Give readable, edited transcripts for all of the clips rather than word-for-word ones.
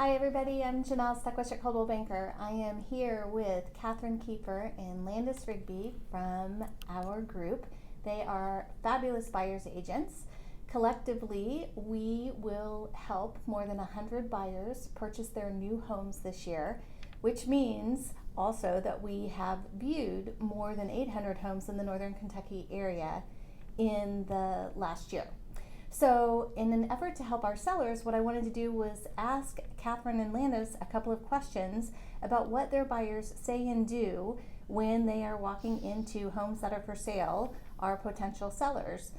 Hi everybody, I'm Janell, Stuckwisch at Coldwell Banker. I am here with Kiefer and Rigby from our group. They are fabulous buyer's agents. Collectively, we will help more than 100 buyers purchase their new homes this year, which means also that we have viewed more than 800 homes in the Northern Kentucky area in the last year. So in an effort to help our sellers, what I wanted to do was ask Catherine and Landis a couple of questions about what their buyers say and do when they are walking into homes that are for sale, our potential sellers.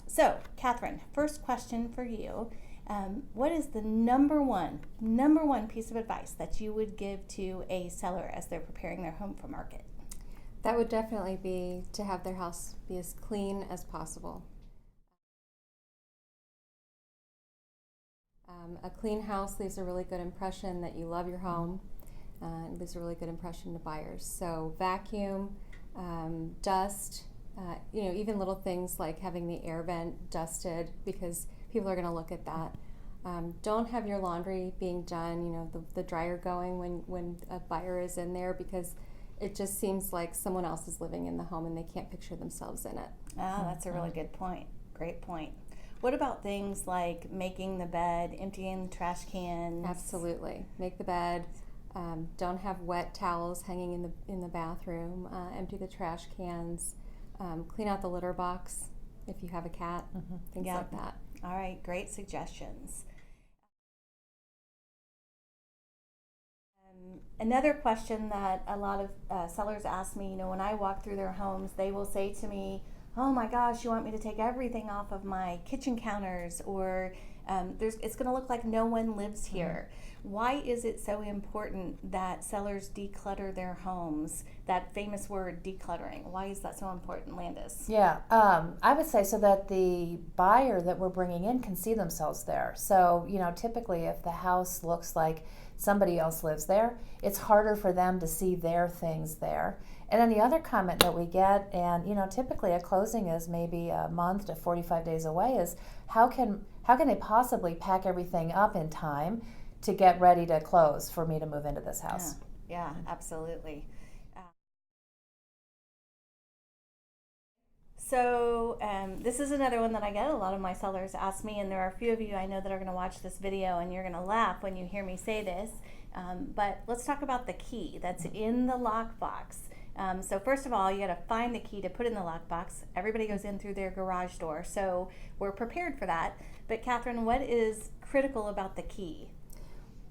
So Catherine, first question for you. What is the number one piece of advice that you would give to a seller as they're preparing their home for market? That would definitely be to have their house be as clean as possible. A clean house leaves a really good impression that you love your home. It leaves a really good impression to buyers. So vacuum, dust, even little things like having the air vent dusted, because people are going to look at that. Don't have your laundry being done, the dryer going when a buyer is in there, because it just seems like someone else is living in the home and they can't picture themselves in it. Ah, that's a really good point. Great point. What about things like making the bed, emptying the trash cans? Absolutely. Make the bed. Don't have wet towels hanging in the bathroom. Empty the trash cans. Clean out the litter box if you have a cat. Things like that. All right, great suggestions. Another question that a lot of sellers ask me, when I walk through their homes, they will say to me, "Oh my gosh, you want me to take everything off of my kitchen counters, or it's going to look like no one lives here." Why is it so important that sellers declutter their homes? That famous word, decluttering. Why is that so important, Landis? Yeah, I would say so that the buyer that we're bringing in can see themselves there. So, typically if the house looks like somebody else lives there, it's harder for them to see their things there. And then the other comment that we get, and typically a closing is maybe a month to 45 days away, is how can they possibly pack everything up in time to get ready to close for me to move into this house? Yeah, absolutely. So this is another one that I get. A lot of my sellers ask me, and there are a few of you I know that are going to watch this video and you're going to laugh when you hear me say this. But let's talk about the key that's in the lockbox. So first of all, you got to find the key to put in the lockbox. Everybody goes in through their garage door, so we're prepared for that. But Catherine, what is critical about the key?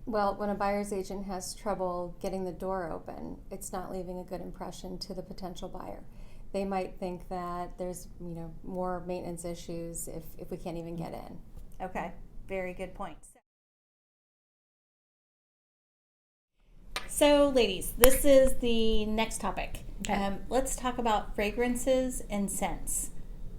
Well, when a buyer's agent has trouble getting the door open, it's not leaving a good impression to the potential buyer. They might think that there's more maintenance issues if we can't even get in. Okay, very good point. So ladies, this is the next topic. Okay. Let's talk about fragrances and scents.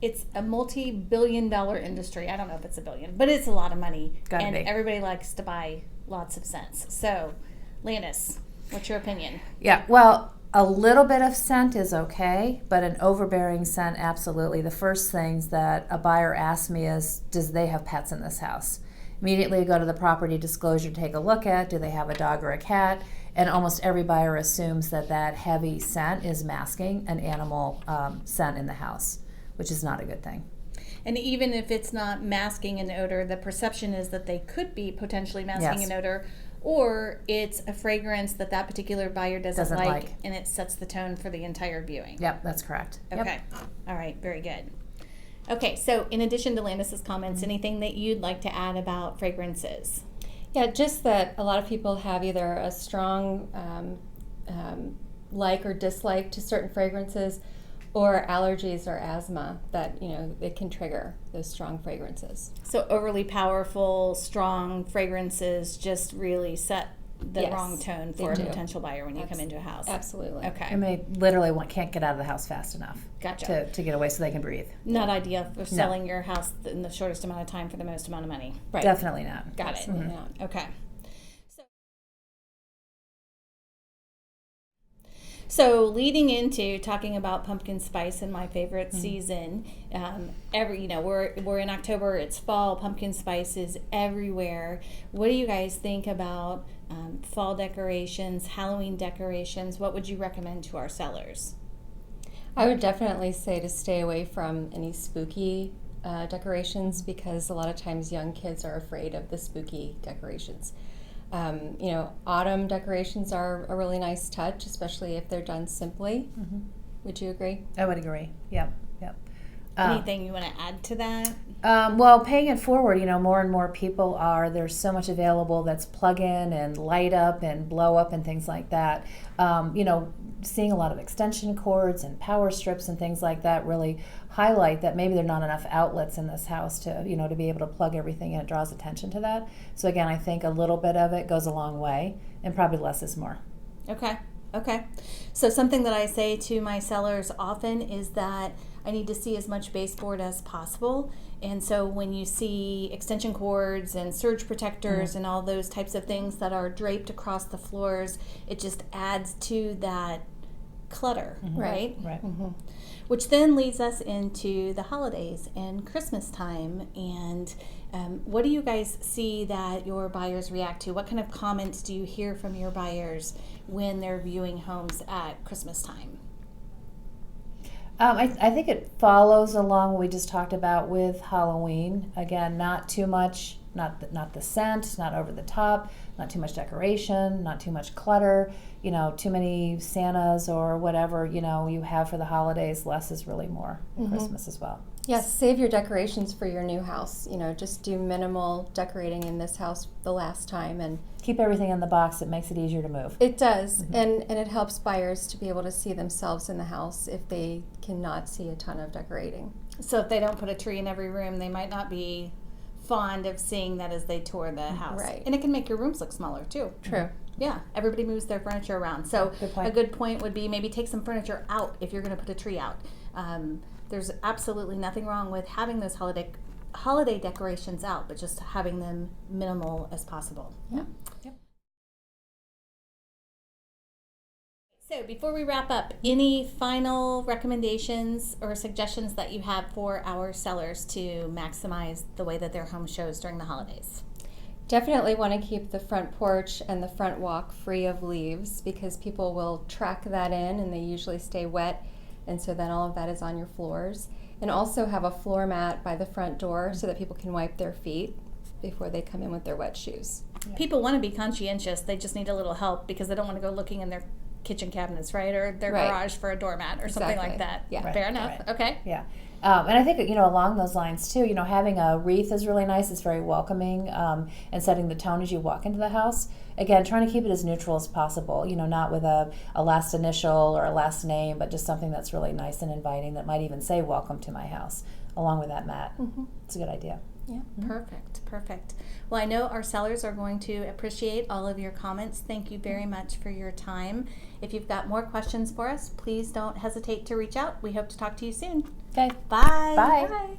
It's a multi-billion-dollar industry. I don't know if it's a billion, but it's a lot of money. Gotta be. Everybody likes to buy lots of scents. So, Landis, what's your opinion? Yeah, well, a little bit of scent is okay, but an overbearing scent, absolutely. The first things that a buyer asks me is, does they have pets in this house? Immediately go to the property disclosure, take a look at, do they have a dog or a cat? And almost every buyer assumes that heavy scent is masking an animal scent in the house, which is not a good thing. And even if it's not masking an odor, the perception is that they could be potentially masking an odor, or it's a fragrance that particular buyer doesn't like, and it sets the tone for the entire viewing. Yep, that's correct. Okay. Yep. All right, very good. Okay, so in addition to Landis's comments, anything that you'd like to add about fragrances? Yeah, just that a lot of people have either a strong like or dislike to certain fragrances, or allergies or asthma that it can trigger those strong fragrances. So overly powerful, strong fragrances just really set the wrong tone for a potential buyer when you come into a house. Absolutely. Okay. And they literally can't get out of the house fast enough. Gotcha. To get away so they can breathe. Not ideal for selling your house in the shortest amount of time for the most amount of money. Right. Definitely not. Got it. Okay. So leading into talking about pumpkin spice and my favorite season, we're in October. It's fall. Pumpkin spice is everywhere. What do you guys think about fall decorations, Halloween decorations? What would you recommend to our sellers? I would definitely say to stay away from any spooky decorations, because a lot of times young kids are afraid of the spooky decorations. Autumn decorations are a really nice touch, especially if they're done simply. Mm-hmm. Would you agree? I would agree. Yep. Anything you want to add to that? Well, paying it forward, more and more people there's so much available that's plug in and light up and blow up and things like that. Seeing a lot of extension cords and power strips and things like that really highlight that maybe there are not enough outlets in this house to be able to plug everything in. It draws attention to that. So again, I think a little bit of it goes a long way, and probably less is more. Okay. So something that I say to my sellers often is that I need to see as much baseboard as possible. And so when you see extension cords and surge protectors and all those types of things that are draped across the floors, it just adds to that clutter, right? Right. Mm-hmm. Which then leads us into the holidays and Christmas time. And what do you guys see that your buyers react to? What kind of comments do you hear from your buyers when they're viewing homes at Christmas time? I think it follows along what we just talked about with Halloween. Again, not too much, not the scent, not over the top, not too much decoration, not too much clutter, too many Santas or whatever, you have for the holidays. Less is really more in Christmas as well. Yes, save your decorations for your new house. Just do minimal decorating in this house the last time, and keep everything in the box. It makes it easier to move. It does, and it helps buyers to be able to see themselves in the house if they cannot see a ton of decorating. So if they don't put a tree in every room, they might not be fond of seeing that as they tour the house. Right. And it can make your rooms look smaller too. True. Yeah, everybody moves their furniture around. So a good point would be maybe take some furniture out if you're going to put a tree out. There's absolutely nothing wrong with having those holiday decorations out, but just having them minimal as possible. Yeah. Yep. So before we wrap up, any final recommendations or suggestions that you have for our sellers to maximize the way that their home shows during the holidays? Definitely want to keep the front porch and the front walk free of leaves, because people will track that in and they usually stay wet, and so then all of that is on your floors. And also have a floor mat by the front door so that people can wipe their feet before they come in with their wet shoes. Yeah. People want to be conscientious. They just need a little help because they don't want to go looking in their kitchen cabinets, right? Or their garage for a doormat or something like that. Yeah. Right. Fair enough. Right. Okay. Yeah. And I think, along those lines too, having a wreath is really nice. It's very welcoming, and setting the tone as you walk into the house. Again, trying to keep it as neutral as possible, not with a last initial or a last name, but just something that's really nice and inviting that might even say, "Welcome to my house," along with that mat. It's a good idea. Yeah. Perfect. Well, I know our sellers are going to appreciate all of your comments. Thank you very much for your time. If you've got more questions for us, please don't hesitate to reach out. We hope to talk to you soon. Okay. Bye. Bye. Bye.